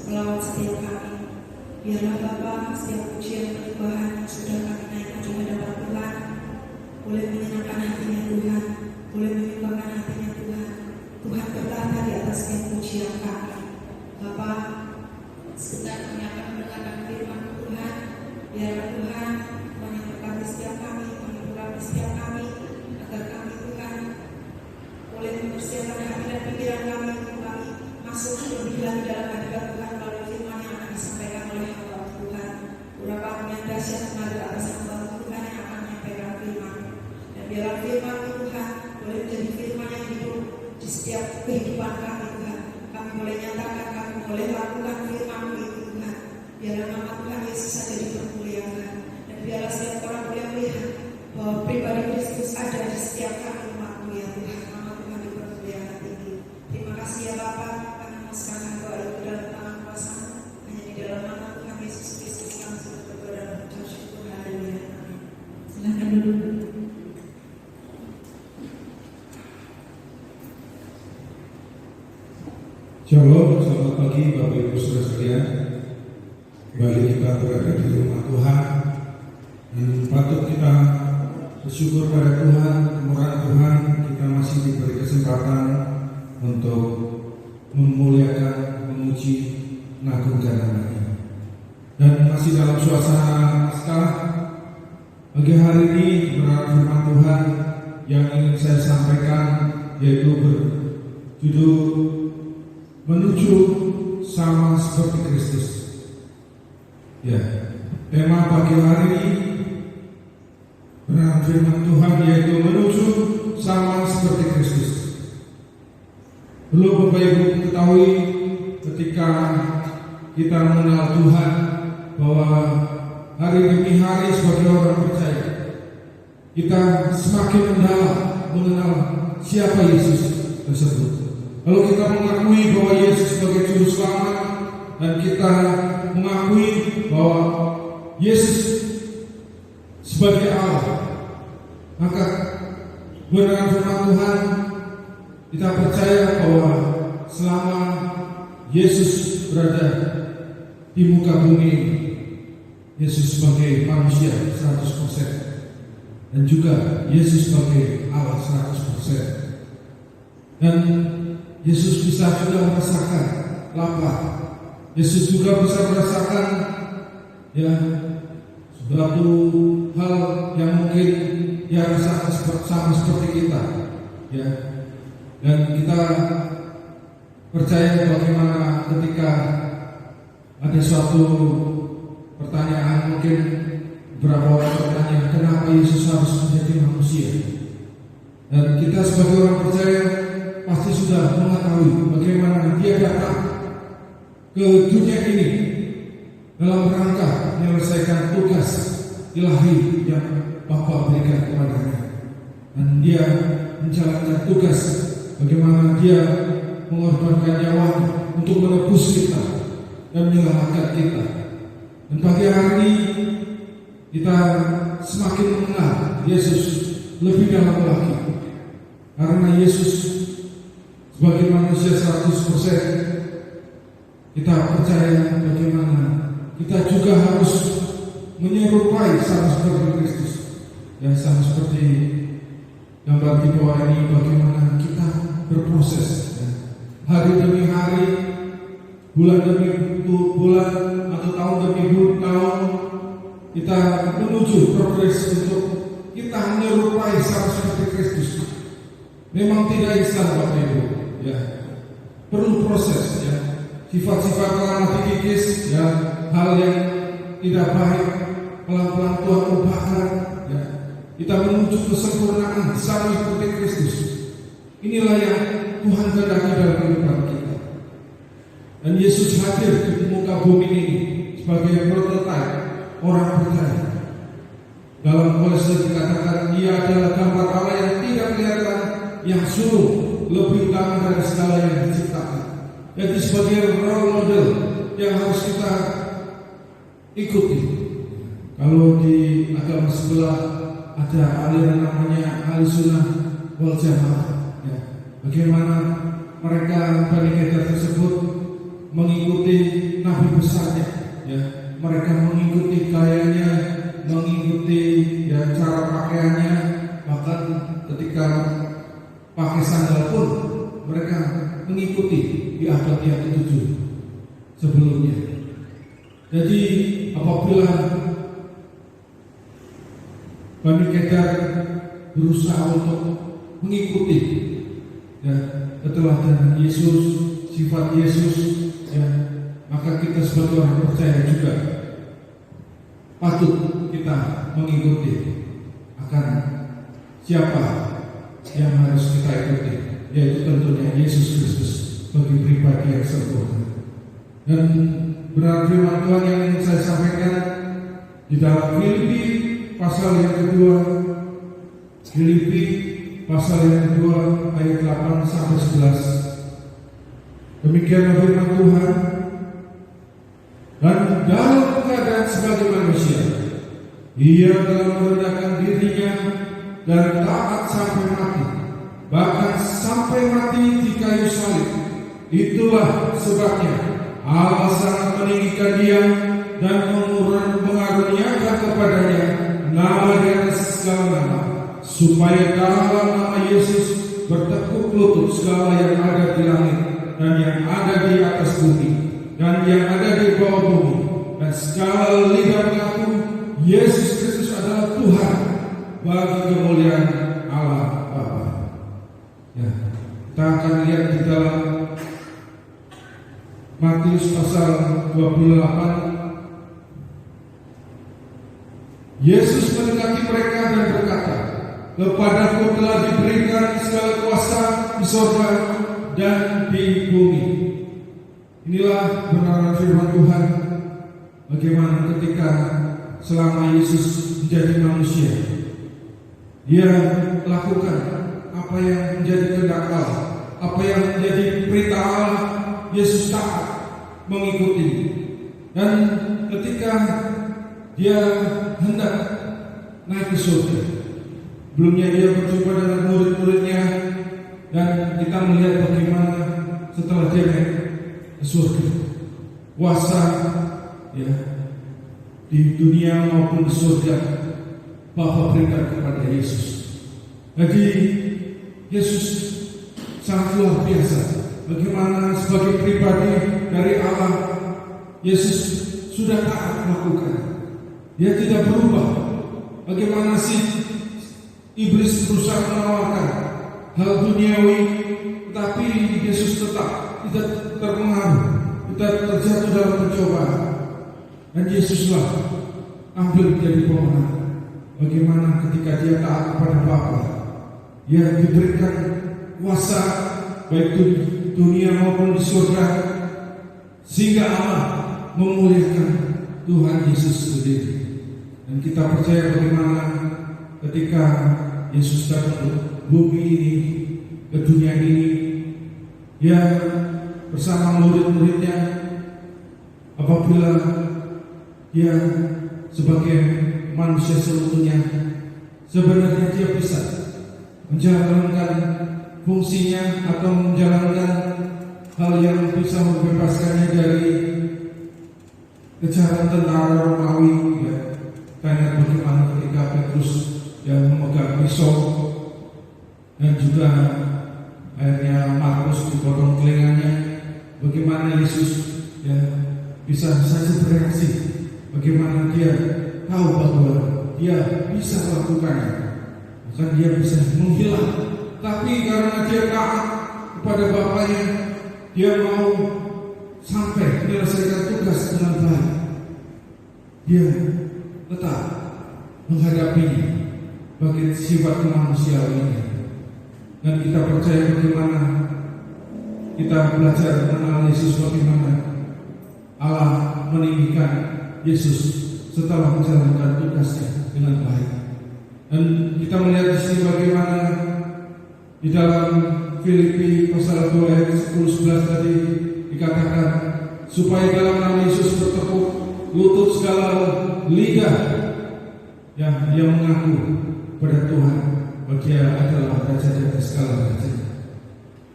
melawat setiap kami. Biarlah Bapa, setiap pujian penyembahan yang sudah kami naikkan di hadapan Tuhan boleh menyenangkan hatinya Tuhan, boleh menyumbangkan hatinya Tuhan. Tuhan bertata di atas setiap pujian kami. Bapa, sebentar kami akan mendengarkan firman Tuhan. Biarlah Tuhan memberkati setiap kami, menghibur setiap kami, agar kami Tuhan boleh mempersiapkan hati dan pikiran kami untuk kami masuk lebih lagi dalam hadirat Tuhan melalui firman yang akan disampaikan oleh hamba Tuhan. Urapan yang dahsyat mengalir atas hamba Tuhan yang akan menyampaikan firman. Dan biarlah firman Tuhan boleh menjadi firman yang hidup di setiap kehidupan kami Tuhan. Kami boleh nyatakan, kami boleh lakukan firman itu Tuhan. Biarlah nama Tuhan Yesus saja dipermuliakan. Dan biarlah setiap orang boleh melihat bahwa pribadi Kristus ada di setiap kami umat-Mu ya Tuhan. Nama Tuhan dipermuliakan tinggi. Terima kasih ya Bapa, kami menyerahkan doa itu dalam tangan kuasa-Mu. Hanya di dalam nama Tuhan Yesus Kristus kami sudah berdoa dan mengucap syukur. Haleluya. Silakan duduk. Shalom, selamat pagi Bapak Ibu Saudara sekalian. Kembali kita berada di rumah Tuhan dan patut kita bersyukur pada Tuhan, kemurahan Tuhan. Kita masih diberi kesempatan untuk memuliakan, memuji, mengagungkan nama-Nya. Dan masih dalam suasana Paskah, pagi hari ini kebenaran firman Tuhan yang ingin saya sampaikan yaitu berjudul menuju sama seperti Kristus. Ya, tema pagi hari ini kebenaran firman Tuhan yaitu menuju sama seperti Kristus. Perlu Bapak Ibu ketahui ketika kita mengenal Tuhan bahwa hari demi hari sebagai orang percaya kita semakin mendalam mengenal siapa Yesus tersebut. Kalau kita mengakui bahwa Yesus sebagai juru selamat dan kita mengakui bahwa Yesus sebagai Allah, maka benar firman Tuhan kita percaya bahwa selama Yesus berada di muka bumi, Yesus sebagai manusia 100% dan juga Yesus sebagai Allah 100%. Dan Yesus bisa juga merasakan lapar. Yesus juga bisa merasakan suatu hal yang mungkin dia rasakan sama seperti kita. Dan kita percaya bagaimana ketika ada suatu pertanyaan, mungkin beberapa orang bertanya kenapa Yesus harus menjadi manusia. Dan kita sebagai orang percaya pasti sudah mengetahui bagaimana dia datang ke dunia ini dalam rangka menyelesaikan tugas ilahi yang Bapa berikan kepadanya. Dan dia menjalankan tugas bagaimana dia mengorbankan nyawa untuk menebus kita dan menyelamatkan kita. Dan pagi hari ini kita semakin mengenal Yesus lebih dalam lagi, karena Yesus sebagai manusia 100%, kita percaya bagaimana kita juga harus menyerupai sama seperti Kristus. Dan sama seperti gambar di bawah ini, bagaimana kita berproses hari demi hari, bulan demi bulan, atau tahun demi tahun, kita menuju progres untuk kita menyerupai sama seperti Kristus. Memang tidak instan Bapak Ibu, perlu proses, sifat-sifat lama dikikis, hal yang tidak baik pelan-pelan Tuhan ubahkan, kita menuju kesempurnaan sama seperti Kristus. Inilah yang Tuhan kehendaki dalam kehidupan kita. Dan Yesus hadir di muka bumi ini sebagai prototipe orang percaya. Dalam Kolose dikatakan ia adalah gambar Allah yang tidak kelihatan, yang sungguh lebih utama dari segala yang diciptakan. Jadi sebagai role model yang harus kita ikuti. Kalau di agama sebelah ada aliran namanya Ahlussunnah wal Jamaah. Bagaimana mereka Bani Hajar tersebut mengikuti abad yang ke-7 sebelumnya. Jadi apabila Bani Kedar berusaha untuk mengikuti keteladanan Yesus, sifat Yesus, maka kita sebagai orang percaya juga patut kita mengikuti akan siapa yang harus kita ikuti, yaitu tentunya Yesus Kristus bagi pribadi yang sempurna. Dan benar firman Tuhan yang ingin saya sampaikan di dalam Filipi pasal yang kedua, Filipi pasal yang kedua ayat 8 sampai 11. Demikian firman Tuhan. Dan dalam keadaan sebagai manusia, ia telah merendahkan dirinya dan taat sampai mati, bahkan sampai mati di kayu salib. Itulah sebabnya Allah sangat meninggikan dia dan mengaruniakan kepadanya nama di atas segala nama, supaya dalam nama Yesus bertekuk lutut segala yang ada di langit dan yang ada di atas bumi dan yang ada di bawah bumi, dan segala lidah mengaku Yesus Kristus adalah Tuhan bagi kemuliaan Allah Bapa. Kita akan lihat di dalam Matius pasal 28. Yesus mendekati mereka dan berkata, "Kepadaku telah diberikan segala kuasa di surga dan di bumi." Inilah benaran firman Tuhan. Bagaimana ketika selama Yesus menjadi manusia, dia lakukan apa yang menjadi kehendak Allah, apa yang menjadi perintah Allah, Yesus taat mengikuti. Dan ketika dia hendak naik ke surga, sebelumnya dia berjumpa dengan murid-muridnya, dan kita melihat bagaimana setelah dia naik ke surga, kuasa di dunia maupun di surga Bapa berikan kepada Yesus. Jadi Yesus sangat luar biasa. Bagaimana sebagai pribadi dari Allah, Yesus sudah taat melakukan. Dia tidak berubah. Bagaimana sih iblis berusaha menawarkan hal duniawi, tetapi Yesus tetap tidak terpengaruh, tidak terjatuh dalam pencobaan. Dan Yesuslah ambil menjadi pemenang. Bagaimana ketika dia taat kepada Bapa, dia diberikan kuasa baik di dunia maupun di surga, sehingga Allah memuliakan Tuhan Yesus sendiri. Dan kita percaya bagaimana ketika Yesus datang ke bumi ini, ke dunia ini, dia bersama murid-muridnya, apabila dia sebagai manusia seutuhnya, sebenarnya dia bisa menjalankan fungsinya atau menjalankan hal yang bisa membebaskannya dari kejaran tentara Romawi. Karena bagaimana ketika Petrus yang memegang pisau dan juga akhirnya Markus dipotong telinganya, bagaimana Yesus bisa saja bereaksi, bagaimana dia tahu bahwa dia bisa melakukannya, bahkan dia bisa menghilang. Tapi karena dia taat kepada Bapaknya, dia mau sampai menyelesaikan tugas dengan baik. Dia tetap menghadapinya bagi sifat kemanusiaannya. Dan kita percaya bagaimana kita belajar mengenal Yesus, bagaimana Allah meninggikan Yesus setelah menjalankan tugasnya dengan baik. Dan kita melihat di sini bagaimana di dalam Filipi pasal 2 ayat 10-11 tadi dikatakan, supaya dalam nama Yesus bertekuk lutut segala lidah yang mengaku pada Tuhan bahwa Dia adalah Raja di atas segala raja.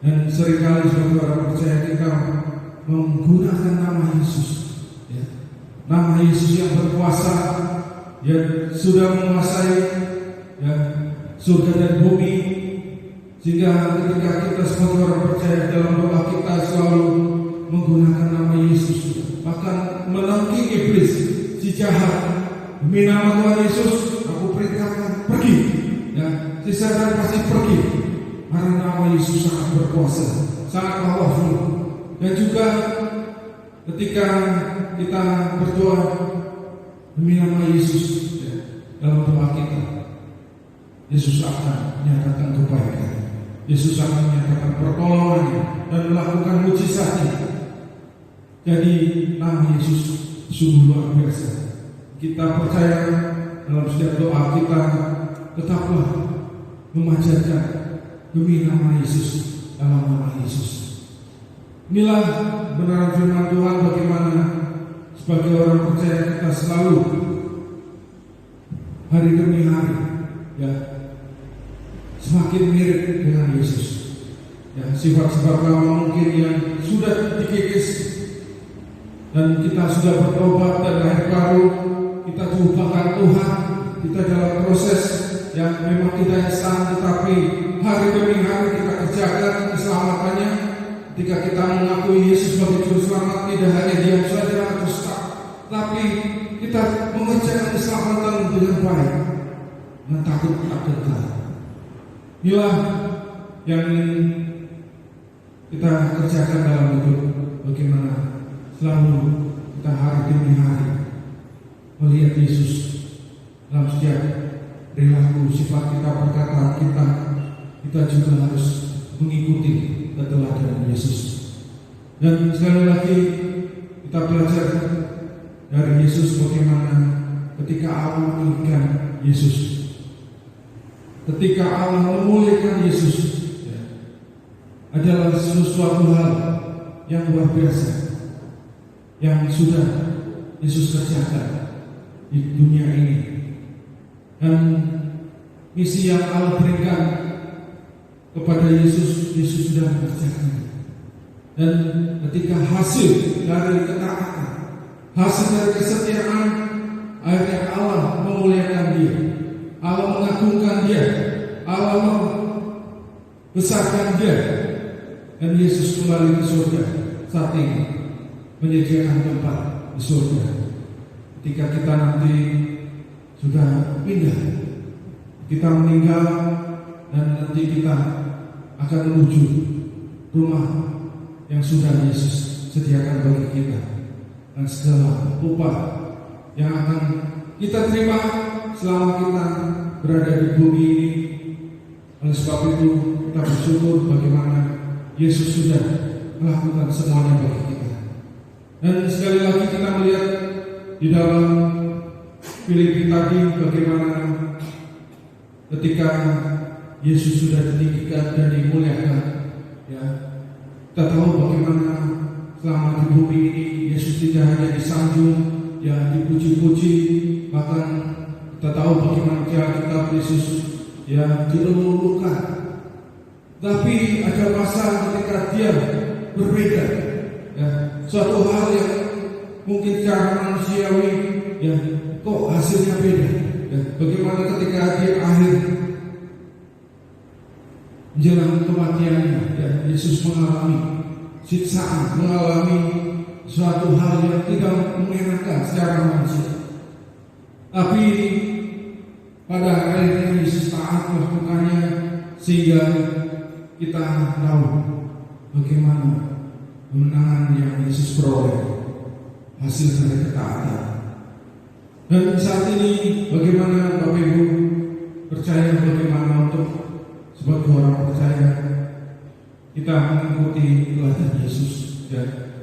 Dan seringkali sebagai orang percaya kita menggunakan nama Yesus, nama Yesus yang berkuasa, yang sudah menguasai surga dan bumi, sehingga ketika kita sebagai orang percaya dalam doa kita selalu menggunakan nama Yesus, bahkan menangkis iblis, si jahat. Demi nama Tuhan Yesus, aku perintahkan pergi. Ya, si setan pasti pergi. Karena nama Yesus sangat berkuasa, sangat powerful. Dan juga ketika kita berdoa demi nama Yesus, ya, dalam doa kita, Yesus akan menyatakan kebaikan. Yesus akan menyatakan pertolongannya dan melakukan mujizatnya. Jadi nama Yesus sungguh luar biasa. Kita percaya dalam setiap doa kita tetaplah memanjatkan demi nama Yesus, dalam nama Yesus. Inilah benaran firman Tuhan, bagaimana sebagai orang percaya kita selalu hari demi hari, ya, semakin mirip dengan Yesus. Ya, sifat-sifat lama mungkin yang sudah dikikis dan kita sudah bertobat dan lahir baru, kita diubahkan Tuhan, kita dalam proses yang memang tidak instan, tetapi hari demi hari kita kerjakan keselamatannya. Ketika kita mengakui Yesus sebagai Juru Selamat, tidak hanya diam saja atau stuck, tapi kita mengerjakan keselamatan dengan baik, dengan takut tak gentar. Inilah yang kita kerjakan dalam hidup, bagaimana selalu kita hari demi hari melihat Yesus dalam setiap perilaku, sifat kita, perkataan kita. Kita juga harus mengikuti teladan Yesus. Dan sekali lagi kita belajar dari Yesus bagaimana ketika Allah memulihkan Yesus, ketika Allah memulihkan Yesus, ya, adalah sesuatu hal yang luar biasa yang sudah Yesus kerjakan di dunia ini. Dan misi yang Allah berikan kepada Yesus, Yesus sudah mengerjakan. Dan ketika hasil dari ketaatan, hasil dari kesetiaan, akhirnya Allah memuliakan dia, Allah mengagungkan dia, Allah membesarkan dia, dan Yesus kembali ke surga saat ini, menyediakan tempat di surga. Ketika kita nanti sudah pindah, kita meninggal, dan nanti kita akan menuju rumah yang sudah Yesus sediakan bagi kita, dan segala upah yang akan kita terima selama kita berada di bumi ini. Oleh sebab itu kita bersyukur bagaimana Yesus sudah melakukan semuanya bagi kita. Dan sekali lagi kita melihat di dalam Filipi tadi bagaimana ketika Yesus sudah ditinggikan dan dimuliakan, ya, kita tahu bagaimana selama di bumi ini Yesus tidak hanya disanjung, ya, dipuji-puji, bahkan kita tahu bagaimana kita Yesus, ya, dilulukan. Tapi ada masa ketika dia berbeda, ya, suatu hal yang mungkin secara manusiawi, ya, kok hasilnya beda, ya, bagaimana ketika dia akhir menjelang kematiannya, ya, Yesus mengalami siksaan, mengalami suatu hal yang tidak mengenakan secara manusia. Tapi pada akhirnya Yesus taat melakukannya, sehingga kita tahu bagaimana kemenangan yang Yesus peroleh, hasil dari ketaatan. Dan saat ini bagaimana Bapak Ibu percaya, bagaimana untuk sebagai orang percaya kita mengikuti teladan Yesus, dan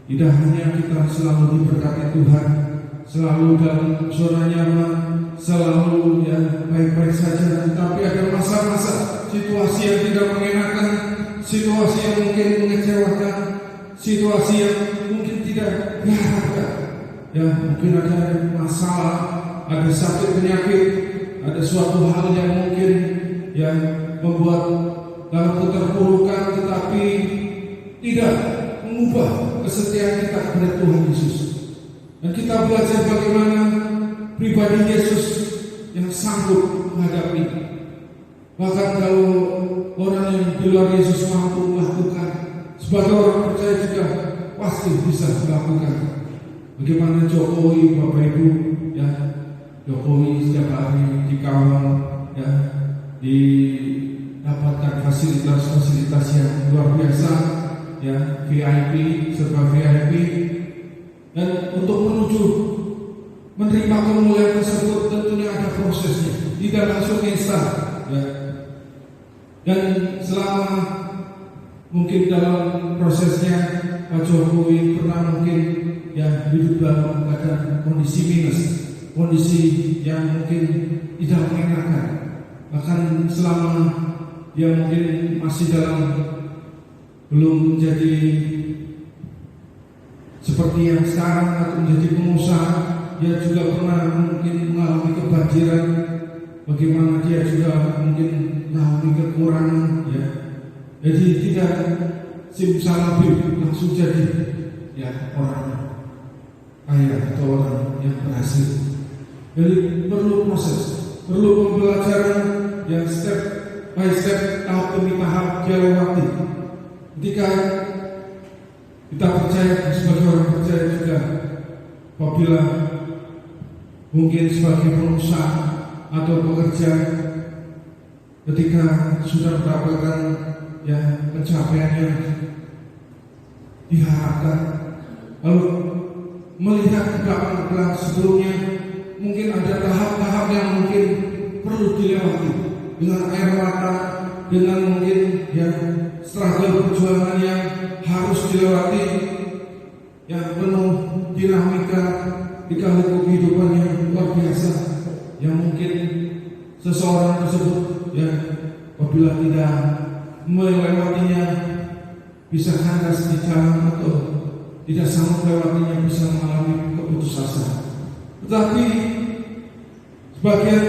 tidak hanya kita selalu diberkati Tuhan, selalu dalam zona nyaman, selalu, ya, baik-baik saja, tetapi ada masa-masa situasi yang tidak mengenakan, situasi yang mungkin mengecewakan, situasi yang mungkin tidak diharapkan, ya, mungkin ada masalah, ada sakit penyakit, ada suatu hal yang mungkin, ya, membuat dalam keterpurukan, tetapi tidak mengubah kesetiaan kita kepada Tuhan Yesus. Dan kita belajar bagaimana pribadi Yesus yang sanggup menghadapi. Bahkan kalau orang yang di luar Yesus mampu melakukan, sebagai orang percaya juga pasti bisa melakukan. Bagaimana Jokowi, Bapak Ibu, ya, Jokowi setiap hari dikawal, ya, didapatkan fasilitas-fasilitas yang luar biasa, ya, VIP, serba VIP, dan untuk menuju menerima kemuliaan tersebut tentunya ada prosesnya, tidak langsung instan, ya. Dan selama mungkin dalam prosesnya Pak Jokowi pernah mungkin ya hidup dalam keadaan kondisi minus, kondisi yang mungkin tidak mengenakan. Bahkan selama dia mungkin masih belum menjadi seperti yang sekarang atau menjadi pengusaha, dia juga pernah mungkin mengalami kebanjiran. Bagaimana dia juga mungkin mengalami kekurangan, ya. Jadi tidak simsalabim langsung jadi ya orang kaya atau orang yang berhasil. Jadi perlu proses, perlu pembelajaran yang step by step, tahap demi tahap dia lewati. Ketika kita percaya sebagai orang percaya juga, apabila mungkin sebagai pengusaha atau pekerja, ketika sudah mendapatkan ya pencapaian yang diharapkan, lalu melihat ke belakang sebelumnya, mungkin ada tahap-tahap yang mungkin perlu dilewati dengan air mata, dengan mungkin yang struggle perjuangan yang harus dilewati, yang penuh dinamika dikaliku kehidupan yang luar biasa, yang mungkin seseorang tersebut ya apabila tidak melewatinya bisa kandas di jalan atau tidak sanggup melewatinya bisa mengalami keputus asa. Tetapi sebagian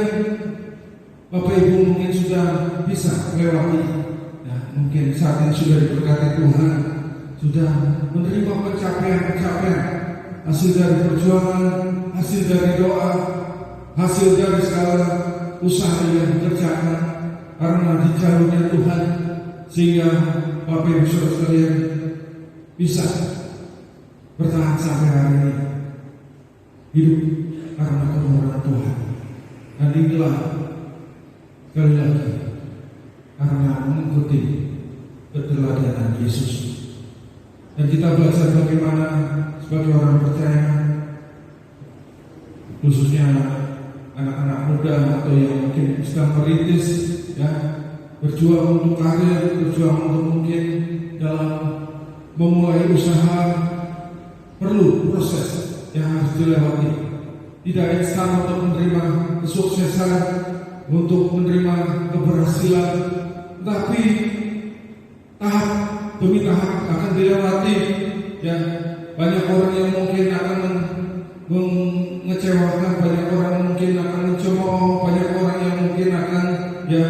Bapak Ibu mungkin sudah bisa melewati, ya, mungkin saat ini sudah diberkati Tuhan, sudah menerima pencapaian-pencapaian, hasil dari perjuangan, hasil dari doa, hasil dari segala usaha yang dikerjakan karena di jalurnya Tuhan, sehingga Bapak Ibu Saudara sekalian bisa bertahan sampai hari ini, hidup karena kemurahan Tuhan. Dan inilah sekali lagi karena mengikuti keteladanan Yesus. Dan kita belajar bagaimana sebagai orang percaya, khususnya anak-anak muda atau yang mungkin sedang merintis, ya, berjuang untuk karir, berjuang untuk mungkin dalam memulai usaha, perlu proses yang harus dilewati. Tidak instan untuk menerima kesuksesan, untuk menerima keberhasilan, tapi tahap demi tahap akan dilewati. Ya, banyak orang yang mungkin akan mengecewakan, banyak orang yang mungkin akan mencemooh, banyak orang yang mungkin akan ya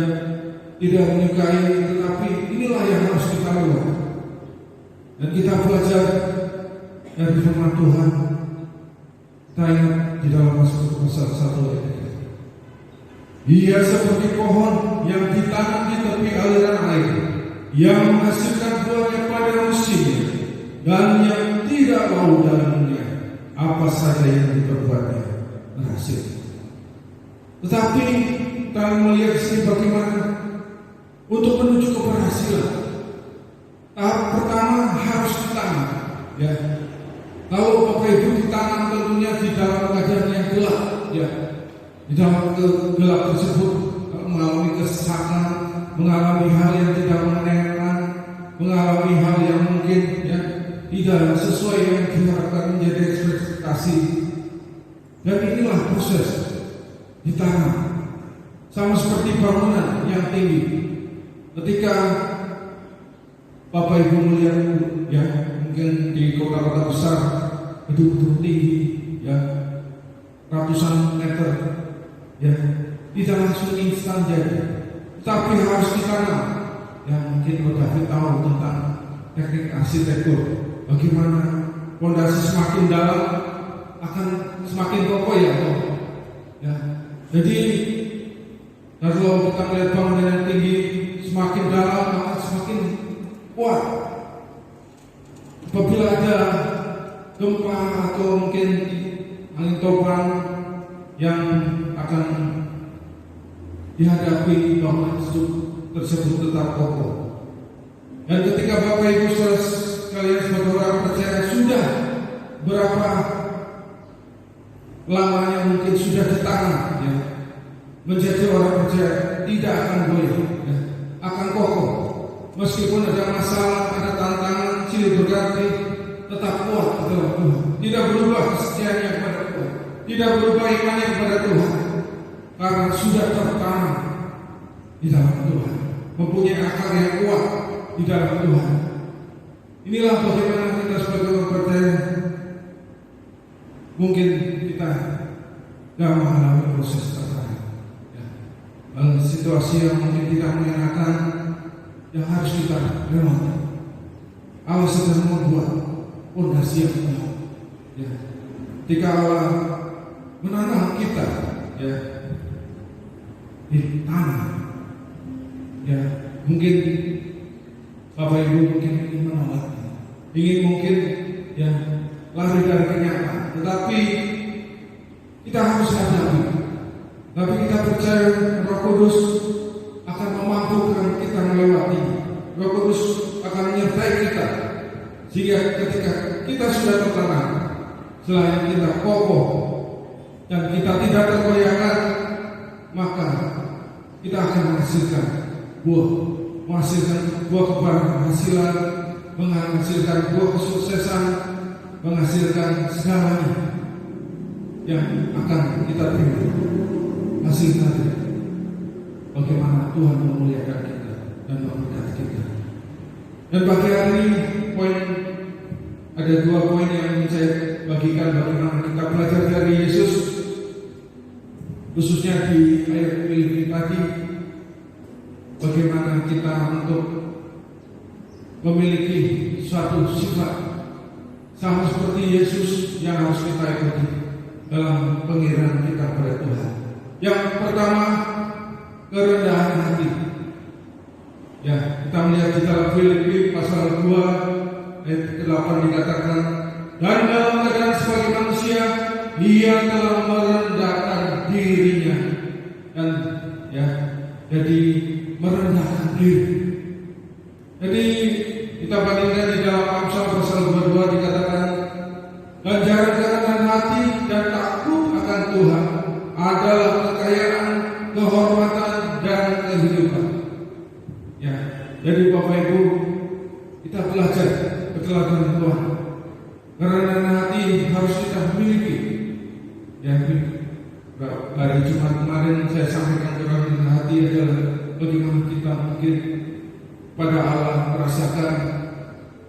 tidak menyukai, tetapi inilah yang harus kita lakukan. Dan kita belajar dari firman Tuhan. Kita ingat di dalam pasal 1 ayat 3. Ia seperti pohon yang ditanam di tepi aliran air, yang menghasilkan buahnya pada musimnya, dan yang tidak bau dalamnya, apa saja yang diperbuatnya berhasil. Tetapi kita melihat sini bagaimana untuk menuju keberhasilan. Tahap pertama harus ditanam, ya. Kalau Bapak Ibu ditanam tentunya di dalam keadaan yang gelap, ya. Di dalam gelap tersebut mengalami kesesakan, mengalami hal yang tidak menyenangkan, mengalami hal yang mungkin ya tidak sesuai yang diharapkan menjadi ekspektasi. Dan inilah proses ditanam, sama seperti bangunan yang tinggi. Ketika Bapak Ibu melihat ya mungkin di kota-kota besar gedung-gedung tinggi ya ratusan meter, ya tidak langsung instan jadi, tapi harus ditanam. Ya mungkin David tahu tentang teknik arsitektur, bagaimana fondasi semakin dalam akan semakin kokoh, ya. Jadi kalau kita melihat bangunan yang tinggi semakin dalam akan semakin kuat. apabila ada gempa atau mungkin angin topan yang akan dihadapi, bangunan tersebut tetap kokoh. Dan ketika Bapak Ibu Saudara sekalian sebagai orang percaya sudah berapa lamanya mungkin sudah di tanah, ya, menjadi orang percaya tidak akan goyah, ya, akan kokoh. Meskipun ada masalah, ada tantangan kecil berganti, tetap kuat di dalam Tuhan. Tidak berubah kesetiaannya kepada Tuhan, tidak berubah imannya kepada Tuhan, karena sudah tertanam di dalam Tuhan, mempunyai akar yang kuat di dalam Tuhan. Inilah bagaimana kita sebagai orang percaya. Mungkin kita tidak mengalami proses tertentu, ya, situasi yang mungkin tidak menyenangkan, yang harus kita lewati. Allah sedang membuat fondasi yang kuat, ya. Ketika Allah menanam kita, ya, di tanah, ya, mungkin Bapak Ibu mungkin ingin menolak, ingin mungkin, ya, lari dari kenyataan, tetapi kita harus hadapi. Tapi kita percaya Roh Kudus akan memampukan kita melewati. Roh Kudus akan menyertai kita, sehingga ketika kita sudah tertanam, selain kita kokoh dan kita tidak tergoyahkan, maka kita akan menghasilkan buah keberhasilan, menghasilkan buah kesuksesan, menghasilkan segalanya yang akan kita terima hasilnya. Bagaimana Tuhan memuliakan kita dan memberkati kita. Dan pagi hari ini ada 2 poin yang ingin saya bagikan, bagaimana kita belajar dari Yesus, khususnya di ayat Filipi tadi. Bagaimana kita untuk memiliki suatu sifat sama seperti Yesus yang harus kita ikuti dalam pengirahan kita pada Tuhan. Yang pertama, kerendahan hati. Ya, kita melihat di dalam Filipi pasal 2 ayat 8 dikatakan, dan dalam keadaan sebagai manusia, Dia telah merendahkan dirinya. Dan ya, jadi merendahkan diri. Jadi kita bandingkan di dalam Amsal pasal 22 dikatakan, dan jangan hati dan takut akan Tuhan adalah kekayaan, kehormatan, dan kehidupan. Ya, jadi Bapak Ibu, kita belajar keteladanan Tuhan. Kerendahan hati harus kita miliki. Ya, hari Jumat kemarin saya sampaikan kerendahan hati adalah bagaimana kita mungkin pada Allah merasakan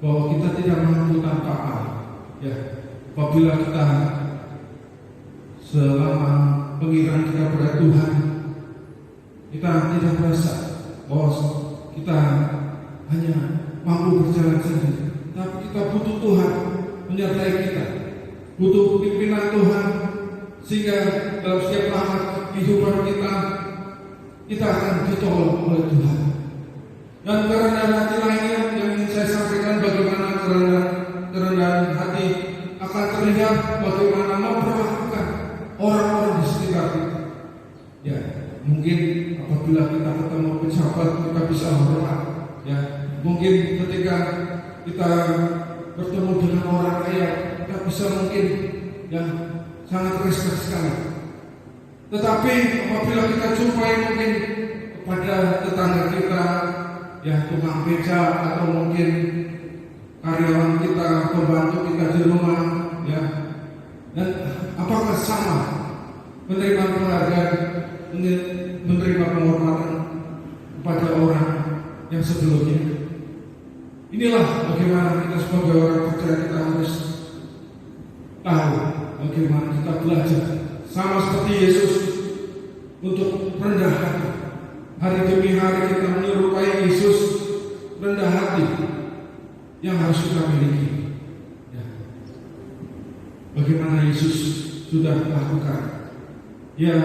bahwa kita tidak mampu tanpa Allah. Ya, apabila kita selama pengirahan kita pada Tuhan, kita tidak merasa bahwa kita hanya mampu berjalan sendiri, tapi kita butuh Tuhan menyertai kita, butuh pimpinan Tuhan, sehingga dalam setiap tahap kehidupan kita akan ditolong oleh Tuhan. Dan kerendahan hati lainnya yang ingin saya sampaikan, bagaimana kerendahan hati akan terlihat bagaimana memperlakukan orang-orang di sekitar kita. Ya, mungkin apabila kita ketemu pejabat kita bisa hormat. Ya, mungkin ketika kita bertemu dengan orang kaya kita bisa mungkin yang sangat respect sekali. Tetapi apabila kita jumpai mungkin kepada tetangga kita, ya, tukang beca atau mungkin karyawan kita, pembantu kita di rumah, ya, dan apakah sama menerima penghargaan, menerima penghormatan kepada orang yang sebelumnya? Inilah bagaimana kita sebagai orang percaya kita harus tahu bagaimana kita belajar sama seperti Yesus untuk rendah hati. Hari demi hari kita menyerupai Yesus, rendah hati yang harus kita miliki. Ya. Bagaimana Yesus sudah lakukan? Ya,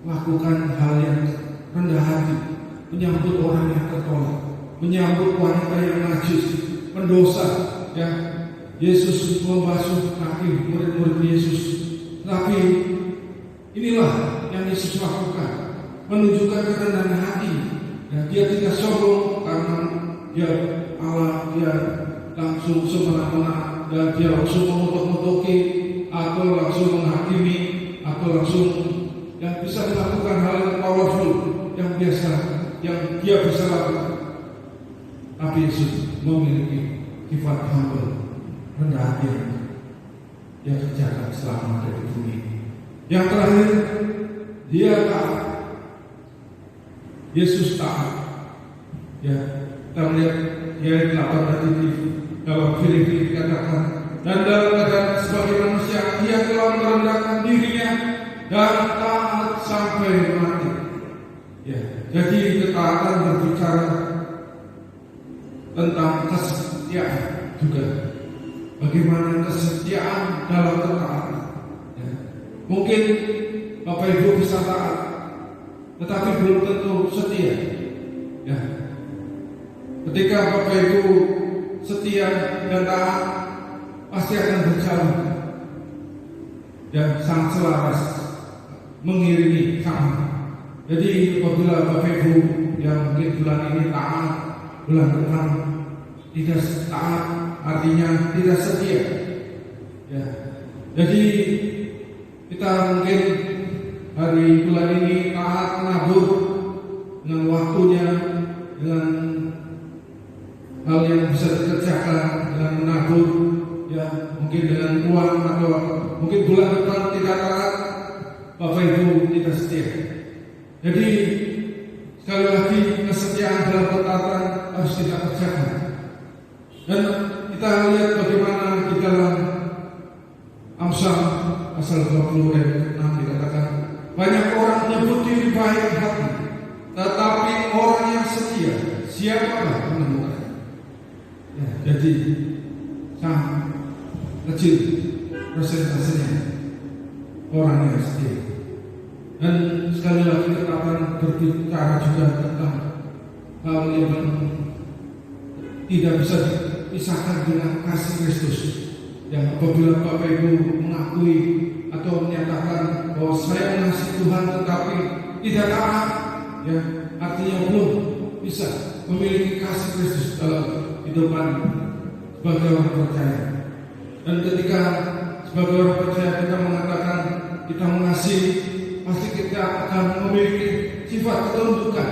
lakukan hal yang rendah hati, menyambut orang yang tertolak, menyambut wanita yang najis, pendosa, ya. Yesus membasuh kaki murid-murid Yesus. Tapi inilah yang Yesus lakukan, menunjukkan kerendahan hati. Ya, dia tidak sombong karena dia Allah, dia langsung semena-mena, dan dia langsung mengutuk-ngutuki atau langsung menghakimi atau langsung yang bisa melakukan hal yang powerful, yang biasa, yang dia bisa lakukan. Tapi Yesus memiliki sifat humble, rendah hati yang kerjakan selama ada di bumi. Yang terakhir, dia taat. Yesus taat. Ya, kita melihat ayat 8 tadi dalam Filipi dikatakan, dan dalam keadaan sebagai manusia ia telah merendahkan dirinya dan taat sampai mati. Ya, jadi ketaatan berbicara tentang kesetiaan juga. Bagaimana kesetiaan dalam ketaatan. Ya. Mungkin Bapak Ibu bisa taat, tetapi belum tentu setia. Ya. Ketika Bapak Ibu setia dan taat, pasti akan berjalan dan sangat selaras mengiringi sama. Jadi apabila Bapak Ibu yang mungkin bulan ini taat, bulan depan tidak taat, artinya tidak setia. Ya. Jadi kita mungkin hari bulan ini taat menabur dengan waktunya, dengan hal yang bisa dikerjakan, dengan menabur, ya mungkin dengan uang, atau mungkin bulan depan tidak taat, Bapak Ibu tidak setia. Jadi sekali lagi kesetiaan dalam ketaatan harus kita kerjakan. Dan kita lihat bagaimana di dalam Amsal pasal 20 ayat 6 dikatakan, banyak orang menyebut diri baik hati, tetapi orang yang setia siapakah menemukan? Ya, jadi sangat kecil persentasenya orang yang setia. Dan sekali lagi ketaatan berbicara juga tentang hal yang tidak bisa dipisahkan dengan kasih Kristus. Yang apabila Bapak Ibu mengakui atau menyatakan bahwa saya mengasihi Tuhan tetapi tidak taat, ya artinya belum bisa memiliki kasih Kristus dalam kehidupan sebagai orang percaya. Dan ketika sebagai orang percaya kita mengatakan kita mengasihi, pasti kita akan memiliki sifat ketundukan,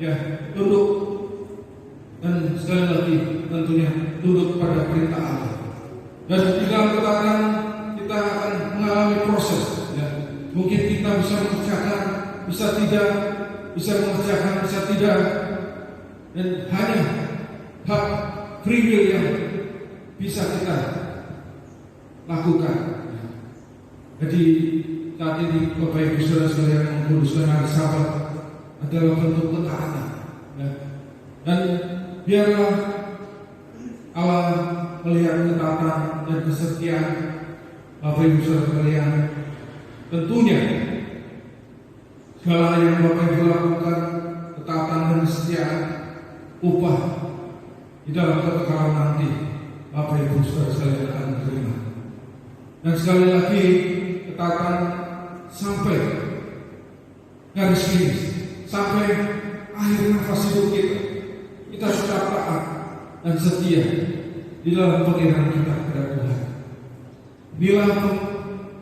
ya tunduk, dan sekali lagi tentunya tunduk pada perintah Allah. Dan di dalam ketaatan kita akan mengalami proses, ya mungkin kita bisa mengerjakan, bisa tidak, bisa mengerjakan, bisa tidak, dan hanya hak free will yang bisa kita lakukan. Jadi saat ini Bapak Ibu Saudara sekalian yang mengkuduskan hari Sabat adalah bentuk ketaatan, ya. Dan biarlah Allah melihat ketaatan dan kesetiaan Bapak Ibu Saudara sekalian. Tentunya segala yang Bapak Ibu lakukan, ketaatan dan kesetiaan, upah di dalam kekekalan nanti Bapak Ibu Saudara sekalian akan terima. Dan sekali lagi ketaatan sampai garis finish, sampai akhir nafas hidup kita sudah taat dan setia di dalam pengirahan kita kepada Tuhan. Bila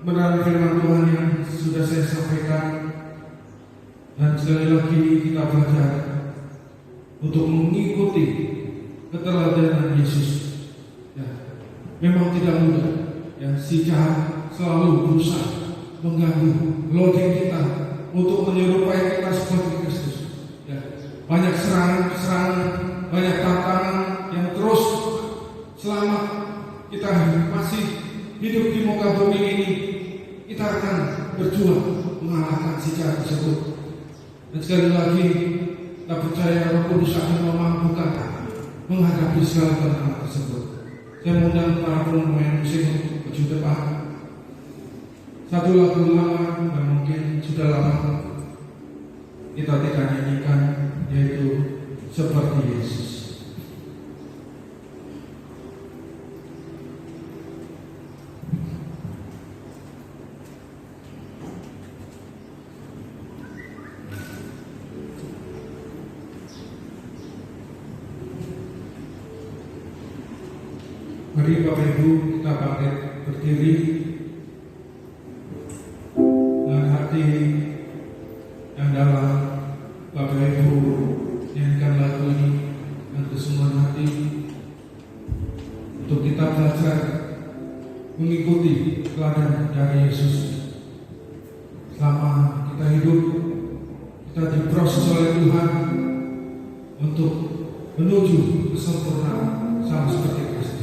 benar firman Tuhan yang sudah saya sampaikan, dan sekali lagi kita belajar untuk mengikuti keteladanan Yesus. Ya, memang tidak mudah. Ya, si jahat selalu berusaha mengganggu loading kita untuk menyerupai kita seperti Kristus. Ya, banyak serangan, banyak tantangan yang terus selama kita masih hidup di muka bumi ini, kita akan berjuang mengalahkan si jahat tersebut. Dan sekali lagi kita percaya Roh Kudus akan memampukan menghadapi segala tantangan tersebut. Saya mengundang para pemain musik untuk maju depan. Satu lagu lama dan mungkin sudah lama kita tidak nyanyikan, yaitu Seperti Yesus. Mari Bapak Ibu kita bangkit berdiri dengan hati yang dalam. Bapak Ibu nyanyikan lagu ini dengan kesungguhan hati untuk kita belajar mengikuti teladan dari Yesus. Selama kita hidup, kita diproses oleh Tuhan untuk menuju kesempurnaan sama seperti Kristus.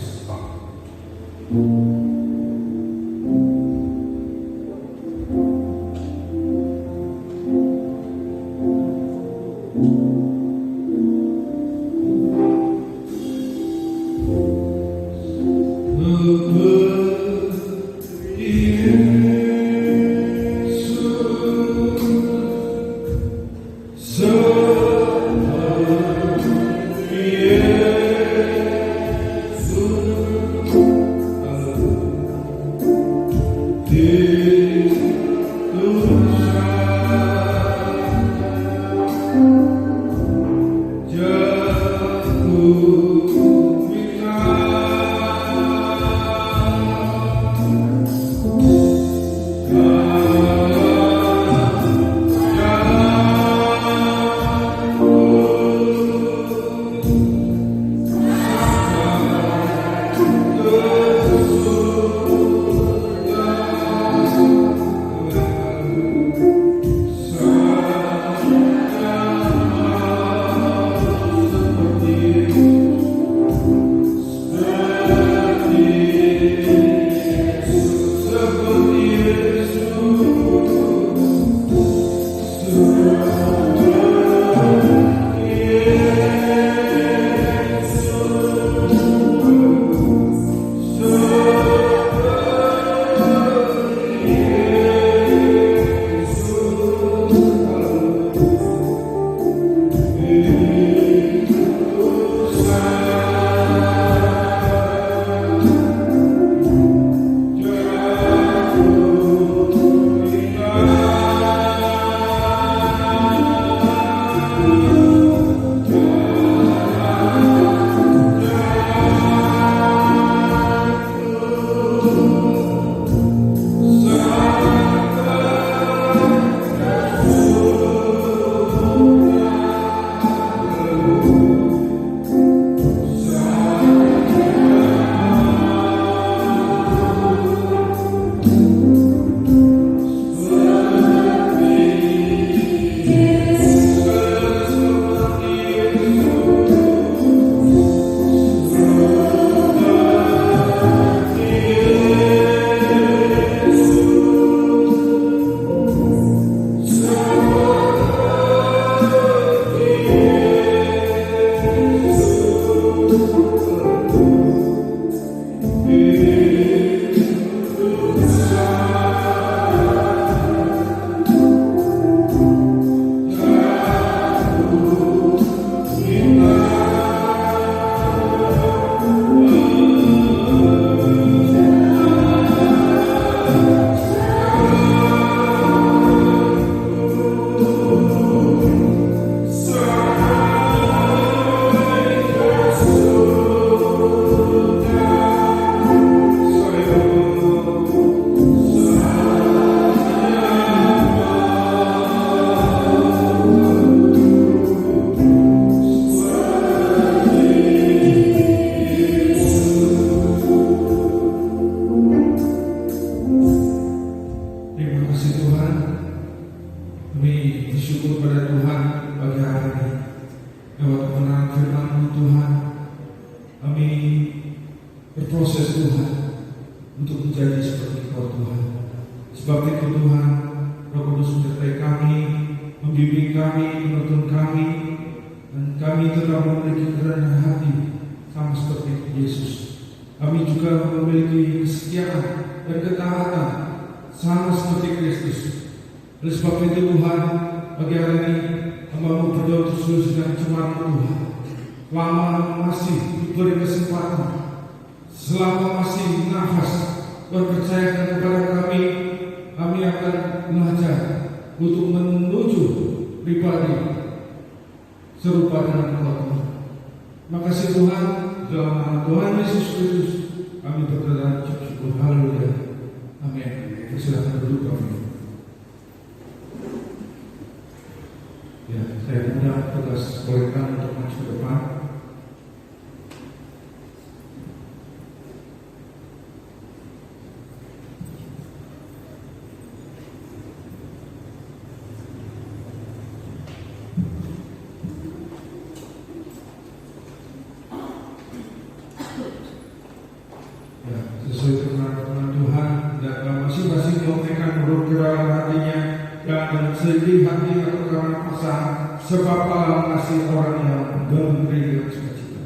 Berproses Tuhan untuk menjadi seperti Engkau Tuhan. Sebab itu Tuhan, Roh Kudus menyertai kami, membimbing kami, menuntun kami, dan kami tetap memiliki kerendahan hati sama seperti Yesus. Kami juga memiliki kesetiaan dan ketaatan sama seperti Kristus. Oleh sebab itu Tuhan, pagi hari ini hamba-Mu berdoa terus dengan jemaat Tuhan. Selama masih diberi kesempatan, selama masih nafas, Tuhan percayakan kepada kami akan belajar untuk menuju pribadi serupa dengan Engkau Tuhan. Makasih Tuhan, dalam nama Tuhan Yesus Kristus Kami berdoa syukur. Haleluya. Amin. Silakan duduk kami. Ya, saya undang tugas kolekan untuk maju ke depan. Ya, sesuai dengan firman Tuhan, dan masing-masing menyampaikan menurut kerawan hatinya dan sedih hati atau karena pasang, sebab Allah mengasihi orang yang memberi dengan sukacita.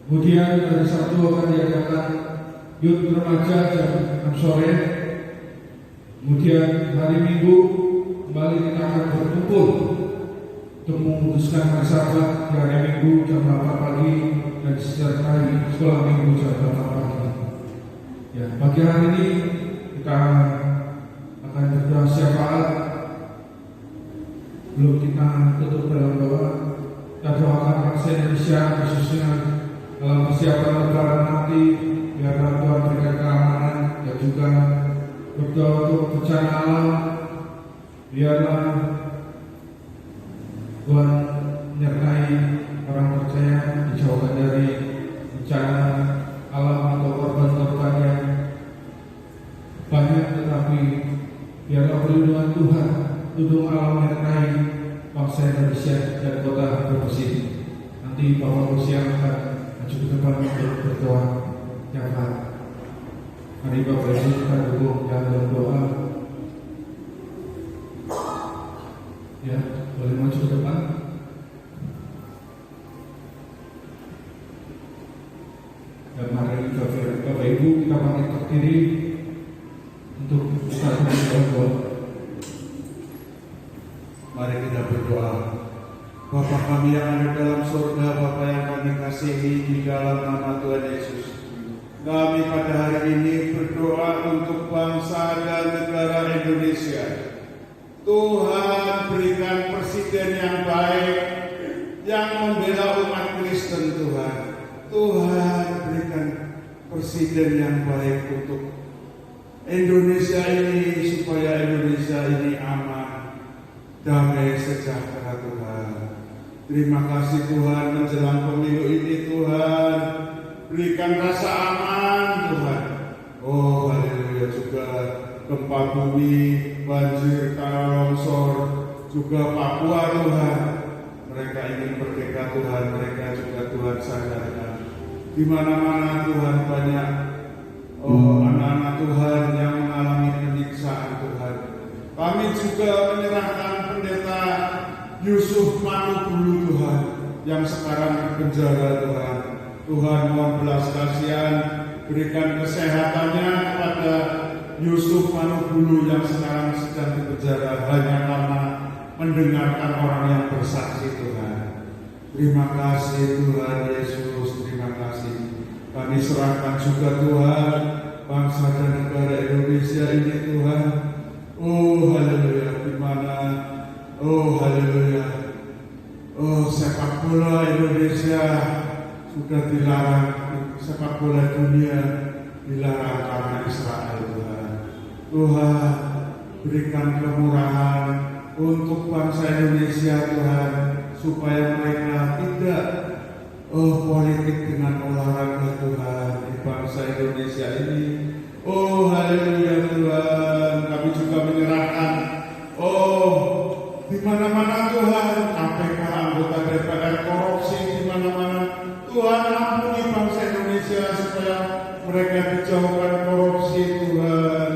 Kemudian hari Sabtu akan diadakan youth remaja jam 6 sore. Kemudian hari Minggu kembali kita akan berkumpul untuk memutuskan masalah di hari Minggu jam 8 pagi dan disertai sekolah Minggu jam 8 pagi. Ya, pagi hari ini kita akan berdoa syafaat. Belum kita tutup dalam doa. Kita doakan bangsa Indonesia khususnya dalam persiapan lebaran nanti, biar Tuhan berikan keamanan dan juga berdoa untuk bencana alam. Biarlah Tuhan menyertai orang percaya, dijauhkan dari bencana alam atau korban-korban yang banyak, tetapi biarlah perlindungan Tuhan, lindung alam menyertai bangsa Indonesia dan kota Brebes ini. Nanti Bapak Lusian akan maju ke depan untuk berdoa. Jangan mari Bapak Ibu kita dukung dalam doa. Ya, boleh maju ke depan. Dan mari Bapak Ibu kita bangkit berdiri untuk kita berdoa. Mari kita berdoa. Bapa kami yang ada dalam surga, Bapa yang kami kasihi, di dalam nama Tuhan Yesus, kami pada hari ini berdoa untuk bangsa dan negara Indonesia. Tuhan berikan presiden yang baik, yang membela umat Kristen. Tuhan berikan presiden yang baik untuk Indonesia ini, supaya Indonesia ini aman, damai, sejahtera. Tuhan, terima kasih Tuhan, menjelang pemilu ini Tuhan, berikan rasa aman Tuhan. Oh haleluya, juga gempa bumi, banjir, tanah longsor, juga Papua Tuhan, mereka ingin merdeka Tuhan, mereka juga Tuhan sadarkan di mana-mana Tuhan banyak anak-anak Tuhan yang mengalami penyiksaan Tuhan. Kami juga menyerahkan pendeta Yusuf Manubulu Tuhan, yang sekarang di penjara Tuhan. Tuhan mohon belas kasihan, berikan kesehatannya kepada Yusuf Manubulu yang sekarang sedang di penjara hanya karena mendengarkan orang yang bersaksi Tuhan. Terima kasih Tuhan Yesus, terima kasih. Kami serahkan juga Tuhan bangsa dan negara Indonesia ini Tuhan. Oh haleluya, di mana oh haleluya, oh sepak bola Indonesia sudah dilarang, sepak bola dunia dilarang karena Israel Tuhan. Tuhan berikan kemurahan untuk bangsa Indonesia Tuhan, supaya mereka tidak politik dengan olahraga Tuhan di bangsa Indonesia ini. Oh haleluya Tuhan, kami juga menyerahkan di mana-mana Tuhan, KPK, anggota DPR, korupsi di mana-mana. Tuhan ampuni bangsa Indonesia supaya mereka dijauhkan korupsi Tuhan.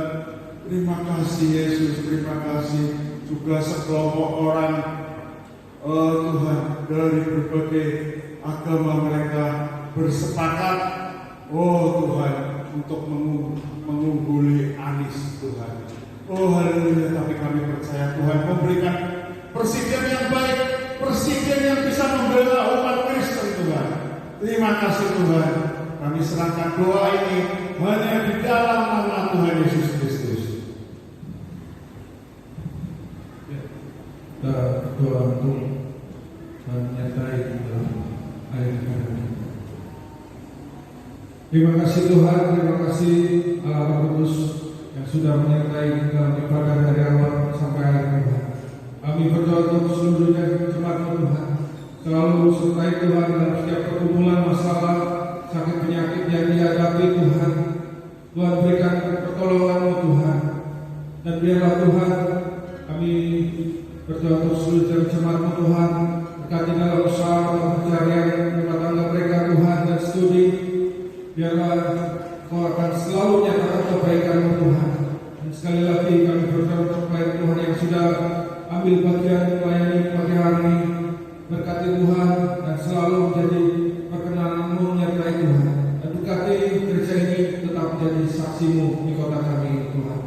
Terima kasih Yesus, terima kasih. Juga sekelompok orang Tuhan dari berbagai agama mereka bersepakat Tuhan untuk mengungguli Anies Tuhan. Oh haleluya, tapi kami percaya Tuhan memberikan presiden yang baik, presiden yang bisa membela umat Kristen Tuhan. Terima kasih Tuhan. Kami serahkan doa ini hanya di dalam nama Tuhan Yesus Kristus. Kita doa untuk menyertai dalam air ini. Terima kasih Tuhan, terima kasih Allah Kudus yang sudah menyertai dalam ibadah dari awal sampai akhir Tuhan. Kami berdoa untuk seluruhnya jemaat Tuhan, selalu sertai Tuhan dalam setiap pergumulan masalah, sakit penyakit yang dihadapi Tuhan. Tuhan berikan pertolongan-Mu Tuhan, dan biarlah Tuhan kami berdoa untuk seluruh jemaat-Mu Tuhan, berkati dalam usaha dan pencarian rumah tangga mereka Tuhan dan studi. Biarlah Kau akan selalu nyatakan kebaikan-Mu Tuhan. Dan sekali lagi kami berdoa untuk baik Tuhan yang sudah ambil bagian melayani pagi hari ini. Berkati Tuhan dan selalu menjadi perkenan-Mu menyertai Tuhan. Dan berkati gereja ini tetap menjadi saksi-Mu di kota kami Tuhan.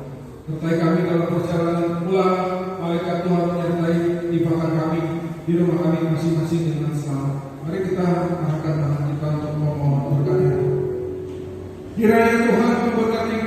Sertai kami dalam perjalanan pulang, malaikat Tuhan menyertai di bahkan kami, di rumah kami masing-masing dengan selamat. Mari kita angkat tangan kita untuk memohon berkat. Kiranya Tuhan memberkati